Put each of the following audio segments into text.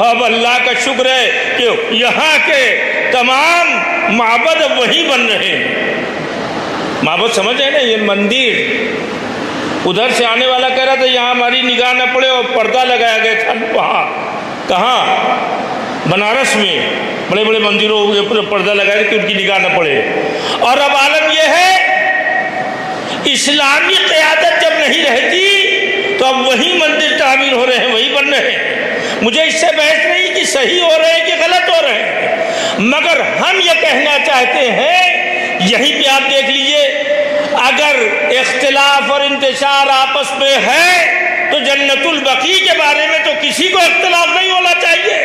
اب اللہ کا شکر ہے کہ یہاں کے تمام معبد اب وہی بن رہے ہیں. معبد سمجھ رہے نا، یہ مندر. ادھر سے آنے والا کہہ رہا تھا یہاں ہماری نگاہ نہ پڑے، اور پردہ لگایا گیا تھا وہاں. کہاں؟ بنارس میں بڑے بڑے مندروں کے اوپر پردہ لگایا کہ ان کی نگاہ نہ پڑے. اور اب عالم یہ ہے اسلامی قیادت جب نہیں رہتی تو اب وہی مندر تعمیر ہو رہے ہیں، وہی بن رہے ہیں. مجھے اس سے بحث نہیں کہ صحیح ہو رہے ہیں کہ غلط ہو رہے ہیں، مگر ہم یہ کہنا چاہتے ہیں، یہیں پہ آپ دیکھ لیجئے، اگر اختلاف اور انتشار آپس میں ہے تو جنت البقیع کے بارے میں تو کسی کو اختلاف نہیں ہونا چاہیے.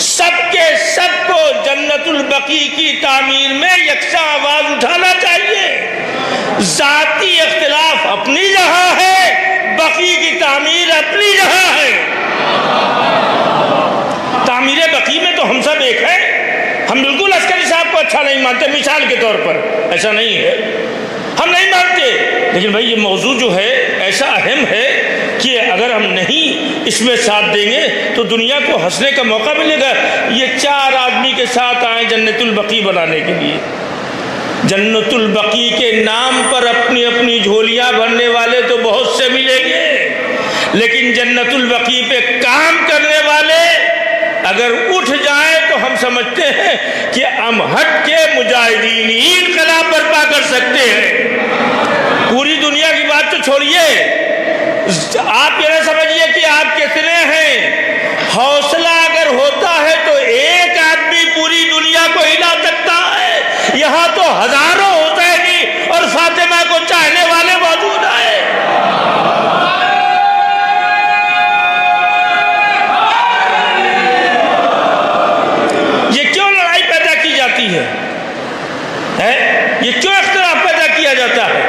سب کے سب کو جنت البقیع کی تعمیر میں یکساں آواز اٹھانا چاہیے. ذاتی اختلاف اپنی جگہ ہے، بقیع کی تعمیر اپنی جگہ ہے. تعمیر بقیع میں تو ہم سب ایک ہیں. ہم بالکل عسکری صاحب کو اچھا نہیں مانتے مثال کے طور پر، ایسا نہیں ہے، ہم نہیں مانتے، لیکن بھائی یہ موضوع جو ہے ایسا اہم ہے کہ اگر ہم نہیں اس میں ساتھ دیں گے تو دنیا کو ہنسنے کا موقع ملے گا. یہ 4 آدمی کے ساتھ آئے جنت البقیع بنانے کے لیے. جنت البقیع کے نام پر اپنی اپنی جھولیاں بھرنے والے تو بہت سے ملیں گے، لیکن جنت البقیع پہ کام کرنے والے اگر اٹھ جائیں تو ہم سمجھتے ہیں کہ ہم ہٹ کے مجاہدین انقلاب برپا کر سکتے ہیں. پوری دنیا کی بات تو چھوڑیے، آپ یہ نہ سمجھیے کہ آپ کتنے ہیں. حوصلہ اگر ہوتا ہے تو ایک آدمی پوری دنیا کو ہلا سکتا ہے. یہاں تو ہزاروں حسینی اور فاطمہ کو چاہنے والے موجود ہیں. یہ کیوں لڑائی پیدا کی جاتی ہے؟ یہ کیوں اختلاف پیدا کیا جاتا ہے؟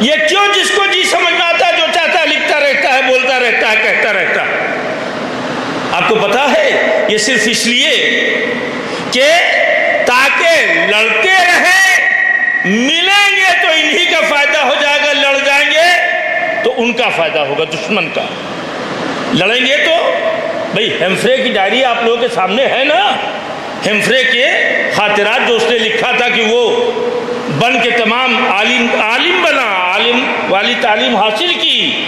یہ کیوں جس کو جی سمجھنا آتا ہے جو چاہتا ہے لکھتا رہتا ہے، بولتا رہتا ہے، کہتا رہتا ہے؟ آپ کو پتا ہے یہ صرف اس لیے کہ تاکہ لڑتے رہیں، ملیں گے تو انہی کا فائدہ ہو جائے گا، لڑ جائیں گے تو ان کا فائدہ ہوگا، دشمن کا. لڑیں گے تو بھئی ہیمفرے کی ڈائری آپ لوگوں کے سامنے ہے نا، ہیمفرے کے خاطرات جو اس نے لکھا تھا کہ وہ بن کے تمام عالم بنا، عالم والی تعلیم حاصل کی،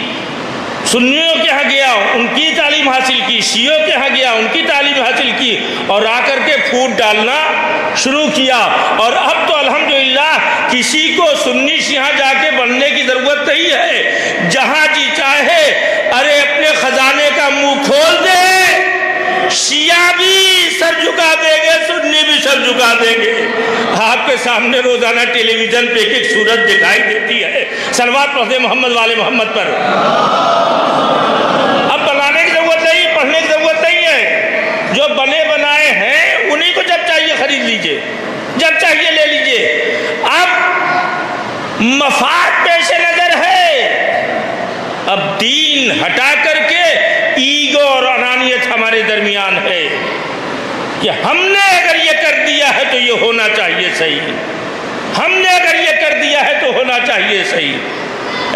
سنیوں کے ہاں گیا ان کی تعلیم حاصل کی، شیعوں کے ہاں گیا ان کی تعلیم حاصل کی، اور آ کر کے پھوٹ ڈالنا شروع کیا. اور اب تو الحمدللہ کسی کو سنی شیعہ جا کے بننے کی ضرورت نہیں ہے. جہاں جی چاہے ارے اپنے خزانے کا منہ کھول دے، شیعہ بھی سر جھکا دیں گے، سنی بھی سر جھکا دیں گے. آپ کے سامنے روزانہ ٹیلی ویژن پہ ایک صورت دکھائی دیتی ہے، صلوات پڑھتے محمد والے محمد پر. اب بنانے کی ضرورت نہیں، پڑھنے کی ضرورت نہیں ہے. جو بنے بنائے ہیں انہی کو جب چاہیے خرید لیجئے، جب چاہیے لے لیجئے. اب مفاد پیش نظر ہے، اب دین ہٹا کر کے ایگو اور انانیت ہمارے درمیان ہے کہ ہم نے اگر یہ کر دیا ہے تو یہ ہونا چاہیے صحیح، ہم نے اگر یہ کر دیا ہے تو ہونا چاہیے صحیح.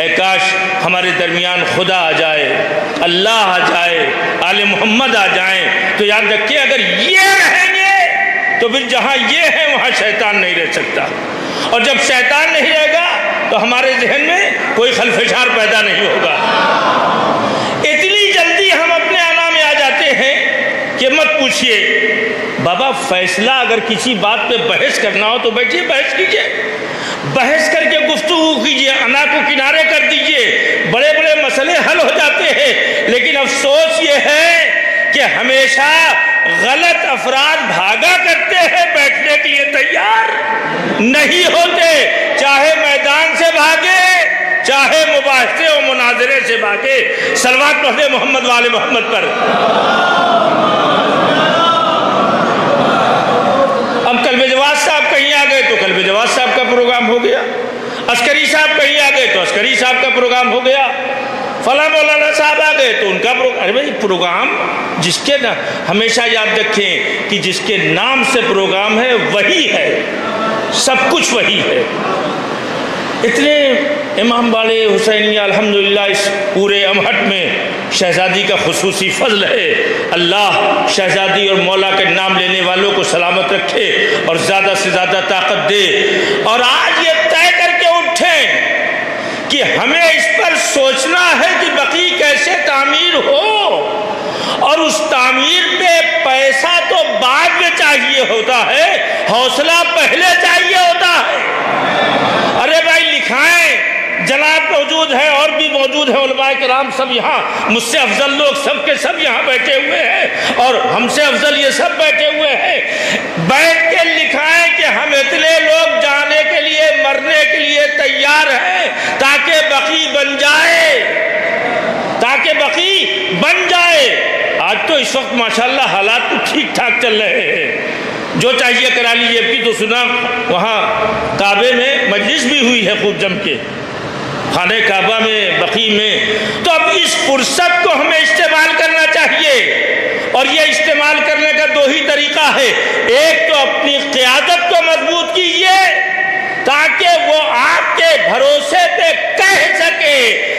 اے کاش ہمارے درمیان خدا آ جائے، اللہ آ جائے، آل محمد آ جائیں تو یاد رکھیں اگر یہ رہیں گے تو پھر جہاں یہ ہے وہاں شیطان نہیں رہ سکتا، اور جب شیطان نہیں رہے گا تو ہمارے ذہن میں کوئی خلفشار پیدا نہیں ہوگا. اتنی جلدی ہم اپنے انا میں آ جاتے ہیں کہ مت پوچھئے. بابا فیصلہ اگر کسی بات پہ بحث کرنا ہو تو بیٹھیے بحث کیجئے، بحث کر کے گفتگو کیجئے، انا کو کنارے کر دیجئے، بڑے بڑے مسئلے حل ہو جاتے ہیں. لیکن افسوس یہ ہے کہ ہمیشہ غلط افراد بھاگا کرتے ہیں، بیٹھنے کے لیے تیار نہیں ہوتے، چاہے میدان سے بھاگے چاہے مباحثے و مناظرے سے بھاگے. صلوات پڑھتے محمد والے محمد پر. اب قلب جواد صاحب کہیں آ گئے تو قلب جواد صاحب کا پروگرام ہو گیا، عسکری صاحب کہیں آ گئے تو عسکری صاحب کا پروگرام ہو گیا، فلاں مولانا صاحب آ گئے تو ان کا پروگرام. ارے بھائی پروگرام جس کے ہمیشہ یاد رکھیں کہ جس کے نام سے پروگرام ہے وہی ہے، سب کچھ وہی ہے. اتنے امام باڑے حسینیہ الحمدللہ اس پورے امہٹ میں شہزادی کا خصوصی فضل ہے. اللہ شہزادی اور مولا کے نام لینے والوں کو سلامت رکھے اور زیادہ سے زیادہ طاقت دے. اور آج یہ طے کر کے اٹھیں کہ ہمیں اس پر سوچنا ہے کہ بقیع کیسے تعمیر ہو، اور اس تعمیر پہ پیسہ تو بعد میں چاہیے ہوتا ہے، حوصلہ پہلے چاہیے ہوتا ہے. ارے بھائی لکھائیں، جناب موجود ہے اور بھی موجود ہیں علماء کرام سب یہاں، مجھ سے افضل لوگ سب کے سب یہاں بیٹھے ہوئے ہیں اور ہم سے افضل یہ سب بیٹھے ہوئے ہیں. بیٹھ کے لکھائیں کہ ہم اتنے لوگ جانے کے لیے مرنے کے لیے تیار ہیں تاکہ بقیع بن جائے، تاکہ بقیع بن جائے. آج تو اس وقت ماشاءاللہ حالات تو ٹھیک ٹھاک چل رہے ہیں، جو چاہیے کرا لیجیے. اب کی تو سنا وہاں کعبے میں مجلس بھی ہوئی ہے خوب جم کے، خانہ کعبہ میں، بقیع میں. تو اب اس فرصت کو ہمیں استعمال کرنا چاہیے، اور یہ استعمال کرنے کا دو ہی طریقہ ہے. ایک تو اپنی قیادت کو مضبوط کیجیے تاکہ وہ آپ کے بھروسے پہ کہہ سکے،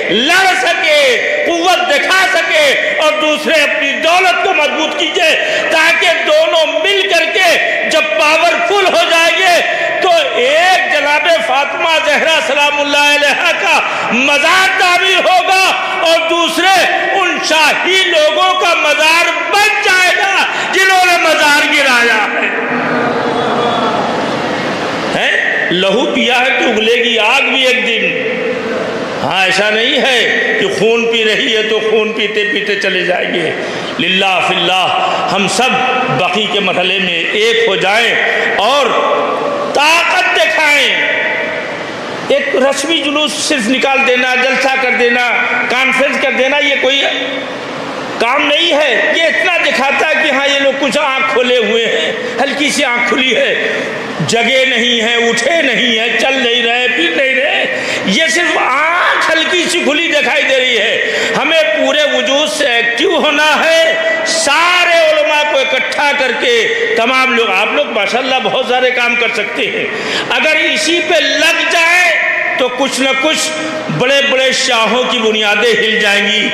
لڑ سکے، قوت دکھا سکے. اور دوسرے اپنی دولت کو مضبوط کیجیے تاکہ دونوں مل کر کے جب پاورفل ہو جائیں گے تو ایک جناب فاطمہ زہرا سلام اللہ علیہا کا مزار تعمیر ہوگا اور دوسرے ان شاہی لوگوں کا مزار بن جائے گا جنہوں نے مزار گرایا ہے. لہو پیا ہے تو اگلے گی آگ بھی ایک دن. ہاں ایسا نہیں ہے کہ خون پی رہی ہے تو خون پیتے پیتے چلے جائیں گے. للہ فی اللہ ہم سب بقیع کے مرحلے میں ایک ہو جائیں اور طاقت دکھائیں. ایک رسمی جلوس صرف نکال دینا، جلسہ کر دینا، کانفرنس کر دینا یہ کوئی کام نہیں ہے. یہ اتنا دکھاتا ہے کہ ہاں یہ لوگ کچھ آنکھ کھولے ہوئے ہیں، ہلکی سی آنکھ کھلی ہے، جگہ نہیں ہے، اٹھے نہیں ہے، چل نہیں رہے، پھر نہیں رہے. یہ صرف آنکھ ہلکی سی کھلی دکھائی دے رہی ہے. ہمیں پورے وجود سے ایکٹیو ہونا ہے، سارے علماء کو اکٹھا کر کے تمام لوگ. آپ لوگ ماشاءاللہ بہت سارے کام کر سکتے ہیں، اگر اسی پہ لگ جائیں تو کچھ نہ کچھ بڑے بڑے شاہوں کی بنیادیں ہل جائیں گی.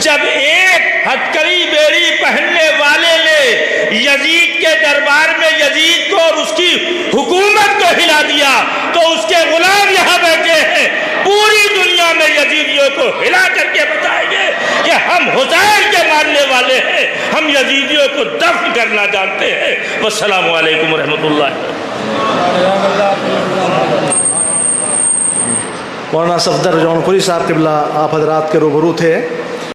جب ایک ہتکڑی بیڑی پہننے والے نے یزید کے دربار میں یزید کو اور اس کی حکومت کو ہلا دیا تو اس کے غلام یہاں بیٹھے ہیں پوری دنیا میں یزیدیوں کو ہلا کر کے بتائیں گے کہ ہم حسین کے ماننے والے ہیں، ہم یزیدیوں کو دفن کرنا جانتے ہیں. والسلام علیکم ورحمۃ اللہ. مولانا صفدر جون پوری صاحب قبلہ آپ حضرات کے روبرو تھے.